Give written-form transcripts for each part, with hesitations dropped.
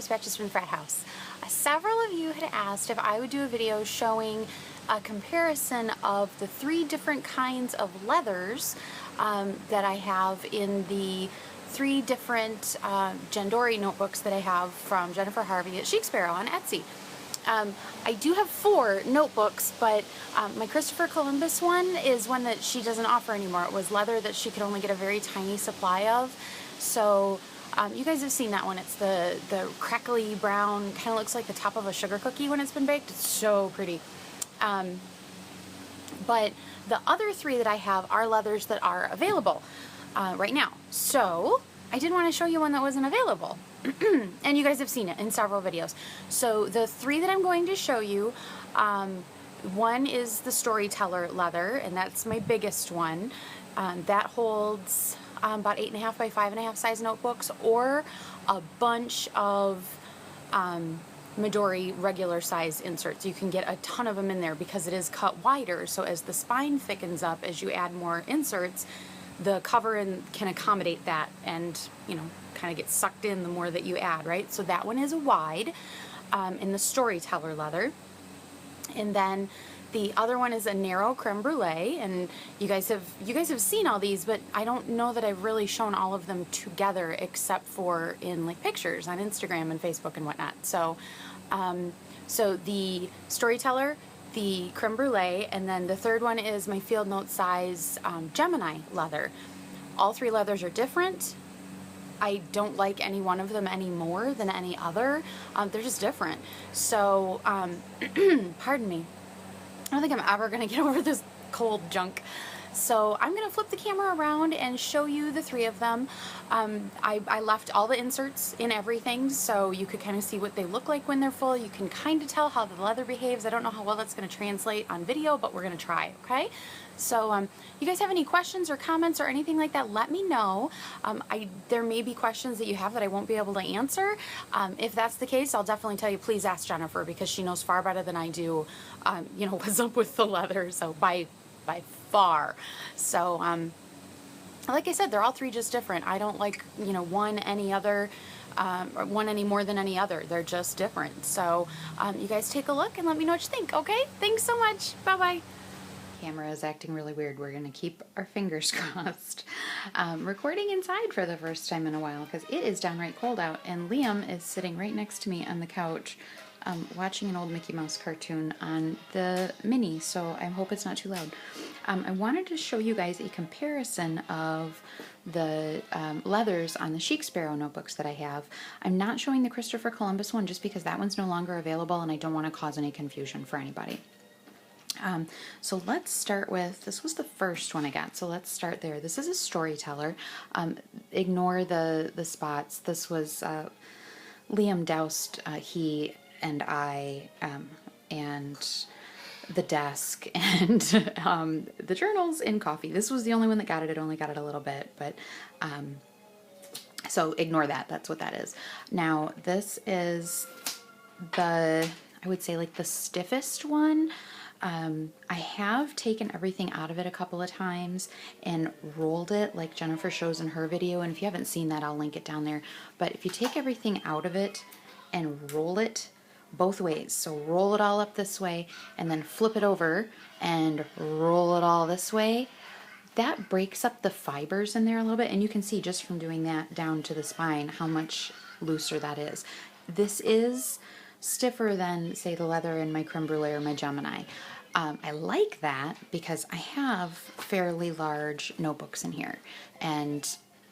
Dispatches from the Frat House. Several of you had asked if I would do a video showing a comparison of the 3 different kinds of leathers that I have in the 3 different Gendori notebooks that I have from Jennifer Harvey at ChicSparrow on Etsy. I do have 4 notebooks, but my Christopher Columbus one is one that she doesn't offer anymore. It was leather that she could only get a very tiny supply of. So you guys have seen that one. It's the crackly brown, kind of looks like the top of a sugar cookie when it's been baked. It's so pretty. But the other 3 that I have are leathers that are available right now. So I did want to show you one that wasn't available. And you guys have seen it in several videos. So the 3 that I'm going to show you, one is the Storyteller Leather, and that's my biggest one. That holds about 8.5 by 5.5 size notebooks, or a bunch of Midori regular size inserts. You can get a ton of them in there because it is cut wider, so as the spine thickens up, as you add more inserts, the cover can accommodate that, and you know, kind of get sucked in the more that you add, right? So that one is a wide in the Storyteller Leather. And then the other one is a narrow Creme Brulee, and you guys have seen all these, but I don't know that I've really shown all of them together except for in like pictures on Instagram and Facebook and whatnot. So so the Storyteller, the Creme Brulee, and then the third one is my field note size Gemini Leather. All 3 leathers are different. I don't like any one of them any more than any other. They're just different. So, pardon me. I don't think I'm ever going to get over this cold junk. So I'm going to flip the camera around and show you the 3 of them. I left all the inserts in everything so you could kind of see what they look like when they're full. You can kind of tell how the leather behaves. I don't know how well that's going to translate on video, but we're going to try, okay? So you guys have any questions or comments or anything like that, let me know. There may be questions that you have that I won't be able to answer. If that's the case, I'll definitely tell you, please ask Jennifer, because she knows far better than I do, you know, what's up with the leather, so by far. So like I said, they're all 3 just different. I don't like, you know, one any other, or one any more than any other. They're just different. So you guys take a look and let me know what you think, okay? Thanks so much. Bye-bye. Camera is acting really weird. We're gonna keep our fingers crossed. Recording inside for the first time in a while because it is downright cold out, and Liam is sitting right next to me on the couch watching an old Mickey Mouse cartoon on the Mini, so I hope it's not too loud. I wanted to show you guys a comparison of the leathers on the ChicSparrow notebooks that I have. I'm not showing the Christopher Columbus one just because that one's no longer available and I don't want to cause any confusion for anybody. So let's start with, this was the first one I got, so let's start there. This is a Storyteller. Ignore the spots. This was Liam doused he and I and the desk and the journals in coffee. This was the only one that got it. It only got it a little bit, but so ignore that. That's what that is. Now this is the, I would say like the stiffest one. I have taken everything out of it a couple of times and rolled it like Jennifer shows in her video, and if you haven't seen that, I'll link it down there. But if you take everything out of it and roll it both ways, so roll it all up this way and then flip it over and roll it all this way, that breaks up the fibers in there a little bit, and you can see just from doing that down to the spine how much looser that is. This is stiffer than, say, the leather in my Creme Brulee or my Gemini. I like that because I have fairly large notebooks in here, and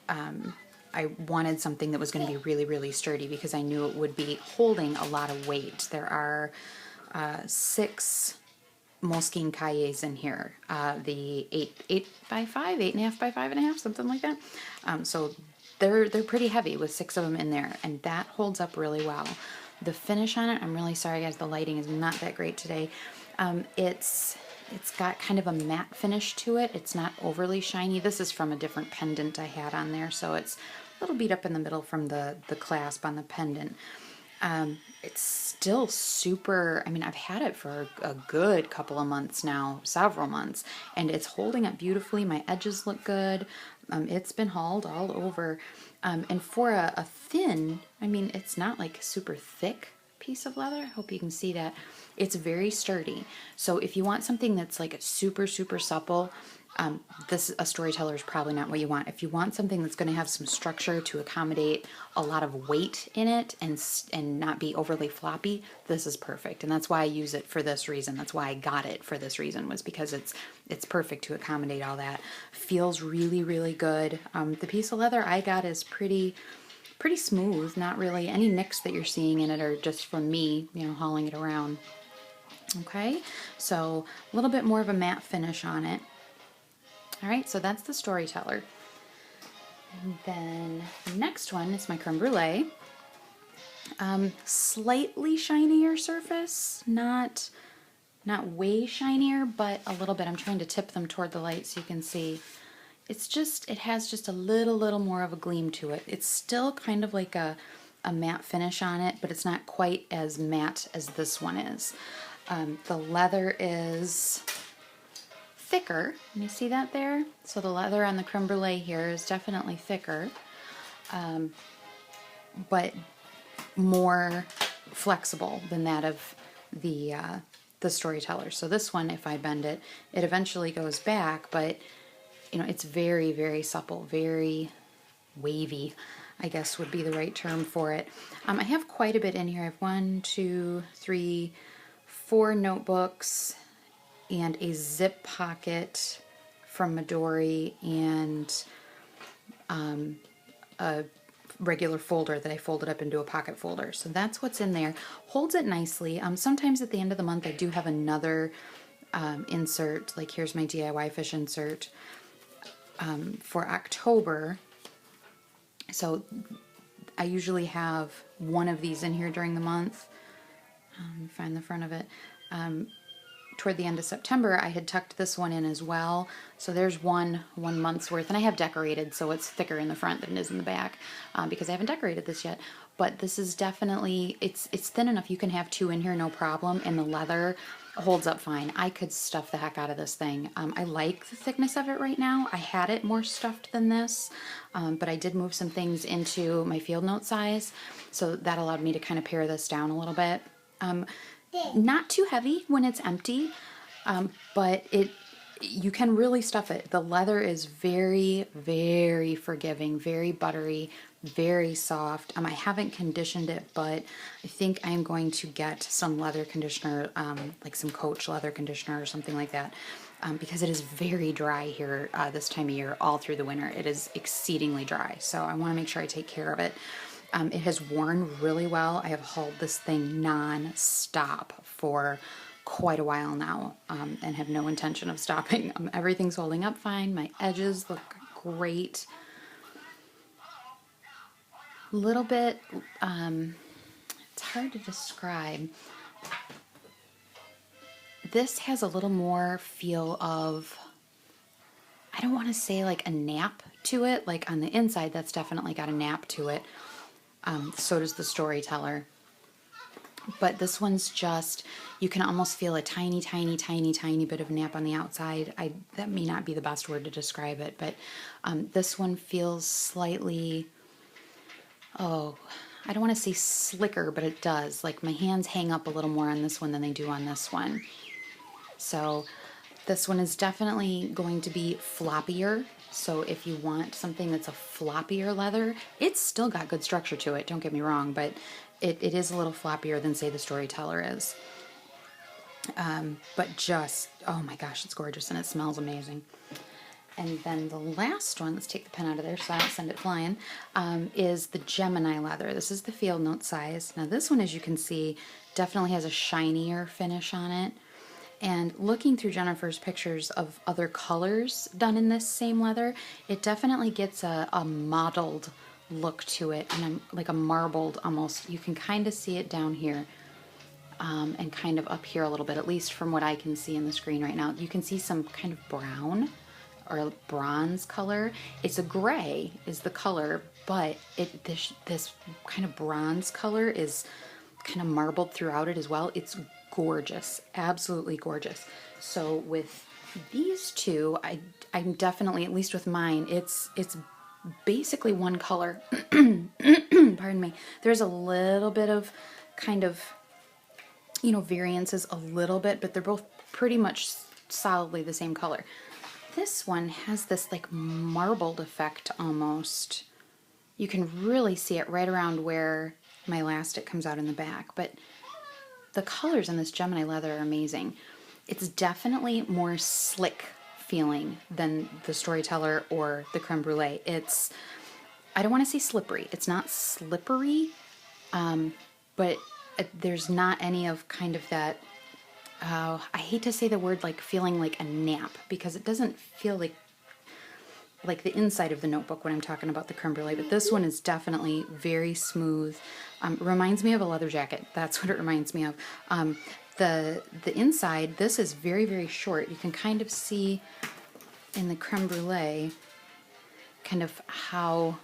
I wanted something that was going to be really, really sturdy because I knew it would be holding a lot of weight. There are 6 Moleskine cahiers in here, the 8 by 5, 8.5 by 5.5, something like that. So they're pretty heavy with 6 of them in there, and that holds up really well. The finish on it, I'm really sorry guys, the lighting is not that great today. It's got kind of a matte finish to it. It's not overly shiny. This is from a different pendant I had on there, so it's a little beat up in the middle from the clasp on the pendant. It's still super, I mean, I've had it for a good couple of months now, several months, and it's holding up beautifully. My edges look good. It's been hauled all over. And for a thin, I mean, it's not like a super thick piece of leather. I hope you can see that. It's very sturdy. So if you want something that's like super, super supple, a Storyteller is probably not what you want. If you want something that's going to have some structure to accommodate a lot of weight in it and not be overly floppy, this is perfect. And that's why I use it for this reason. That's why I got it for this reason, was because it's perfect to accommodate all that. Feels really, really good. The piece of leather I got is pretty smooth. Not really any nicks that you're seeing in it are just from me, you know, hauling it around. Okay, so a little bit more of a matte finish on it. All right, so that's the Storyteller. And then the next one is my Creme Brulee. Slightly shinier surface, not way shinier, but a little bit. I'm trying to tip them toward the light so you can see. It has just a little more of a gleam to it. It's still kind of like a matte finish on it, but it's not quite as matte as this one is. The leather is thicker. Can you see that there? So the leather on the Creme Brulee here is definitely thicker, but more flexible than that of the Storyteller. So this one, if I bend it, it eventually goes back, but you know, it's very, very supple, very wavy, I guess would be the right term for it. I have quite a bit in here. I have 1, 2, 3, 4 notebooks and a zip pocket from Midori and a regular folder that I folded up into a pocket folder. So that's what's in there. Holds it nicely. Sometimes at the end of the month I do have another insert, like here's my DIY fish insert for October. So I usually have one of these in here during the month. Find the front of it. Toward the end of September, I had tucked this one in as well. So there's one month's worth, and I have decorated, so it's thicker in the front than it is in the back because I haven't decorated this yet. But this is definitely, it's thin enough. You can have 2 in here, no problem, and the leather holds up fine. I could stuff the heck out of this thing. I like the thickness of it right now. I had it more stuffed than this, but I did move some things into my field note size, so that allowed me to kind of pare this down a little bit. Not too heavy when it's empty, but you can really stuff it. The leather is very, very forgiving, very buttery, very soft. I haven't conditioned it, but I think I'm going to get some leather conditioner, like some Coach leather conditioner or something like that, because it is very dry here this time of year, all through the winter. It is exceedingly dry, so I want to make sure I take care of it. It has worn really well. I have hauled this thing non-stop for quite a while now, and have no intention of stopping. Everything's holding up fine. My edges look great. Little bit, it's hard to describe. This has a little more feel of, I don't want to say like a nap to it. Like on the inside, that's definitely got a nap to it. So does the Storyteller. But this one's just, you can almost feel a tiny bit of nap on the outside. That may not be the best word to describe it, but this one feels slightly, I don't want to say slicker, but it does. Like my hands hang up a little more on this one than they do on this one. So this one is definitely going to be floppier. So if you want something that's a floppier leather, it's still got good structure to it, don't get me wrong, but it is a little floppier than, say, the Storyteller is. But just, oh my gosh, it's gorgeous and it smells amazing. And then the last one, let's take the pen out of there so I don't send it flying, is the Gemini Leather. This is the field note size. Now this one, as you can see, definitely has a shinier finish on it. And looking through Jennifer's pictures of other colors done in this same leather, it definitely gets a mottled look to it, and like a marbled almost. You can kind of see it down here and kind of up here a little bit, at least from what I can see in the screen right now. You can see some kind of brown or bronze color. It's a gray is the color, but this kind of bronze color is kind of marbled throughout it as well. It's gorgeous, absolutely gorgeous. So with These two, I'm definitely, at least with mine, it's basically one color. Pardon me. There's a little bit of kind of, you know, variances a little bit, but they're both pretty much solidly the same color. This one has this like marbled effect almost. You can really see it right around where my elastic comes out in the back, but the colors in this Gemini leather are amazing. It's definitely more slick feeling than the Storyteller or the Creme Brulee. It's, I don't want to say slippery. It's not slippery, but there's not any of kind of that, I hate to say the word like feeling like a nap, because it doesn't feel like the inside of the notebook when I'm talking about the Creme Brulee, but this one is definitely very smooth. Reminds me of a leather jacket. That's what it reminds me of. The inside, this is very, very short. You can kind of see in the Creme Brulee kind of how,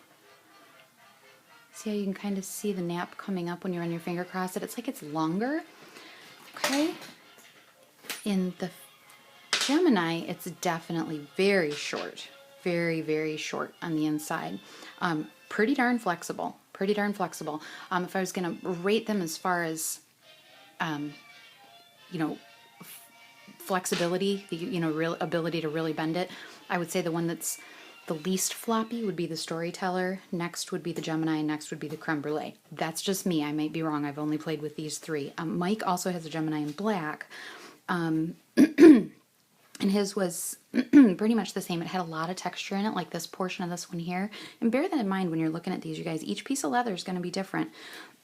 see how you can kind of see the nap coming up when you run your finger across it? It's like it's longer, okay? In the Gemini, it's definitely very short. Very, very short on the inside. Pretty darn flexible. Pretty darn flexible. If I was going to rate them as far as, you know, flexibility, the, you know, real ability to really bend it, I would say the one that's the least floppy would be the Storyteller. Next would be the Gemini, and next would be the Creme Brulee. That's just me. I might be wrong. I've only played with these three. Mike also has a Gemini in black. And his was pretty much the same. It had a lot of texture in it, like this portion of this one here. And bear that in mind when you're looking at these, you guys. Each piece of leather is going to be different.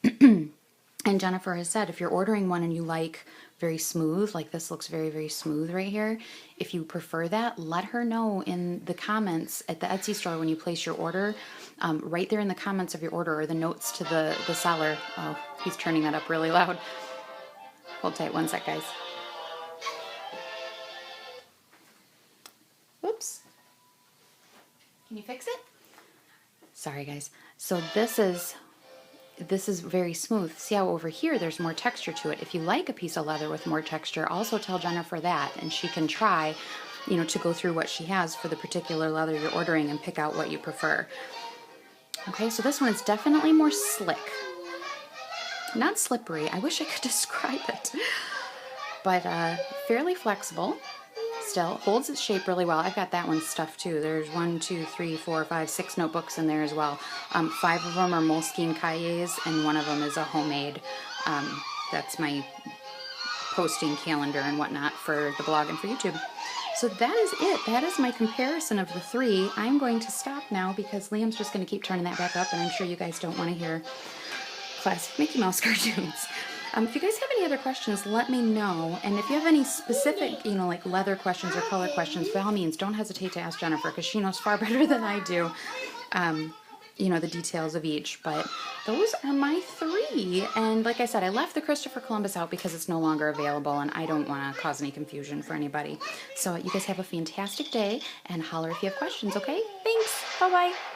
And Jennifer has said, if you're ordering one and you like very smooth, like this looks very, very smooth right here, if you prefer that, let her know in the comments at the Etsy store when you place your order. Right there in the comments of your order, or the notes to the seller. Oh, he's turning that up really loud. Hold tight one sec, guys. Whoops. Can you fix it? Sorry, guys. So this is very smooth. See how over here there's more texture to it. If you like a piece of leather with more texture, also tell Jennifer that, and she can try, you know, to go through what she has for the particular leather you're ordering and pick out what you prefer. Okay, so this one is definitely more slick. Not slippery. I wish I could describe it. But fairly flexible. Still holds its shape really well. I've got that one stuffed too. There's 1, 2, 3, 4, 5, 6 notebooks in there as well. 5 of them are Moleskine cahiers, and 1 of them is a homemade. That's my posting calendar and whatnot for the blog and for YouTube. So that is it. That is my comparison of the 3. I'm going to stop now because Liam's just going to keep turning that back up, and I'm sure you guys don't want to hear classic Mickey Mouse cartoons. If you guys have any other questions, let me know. And if you have any specific, you know, like leather questions or color questions, by all means, don't hesitate to ask Jennifer, because she knows far better than I do, you know, the details of each. But those are my 3. And like I said, I left the Christopher Columbus out because it's no longer available, and I don't want to cause any confusion for anybody. So you guys have a fantastic day, and holler if you have questions, okay? Thanks. Bye-bye.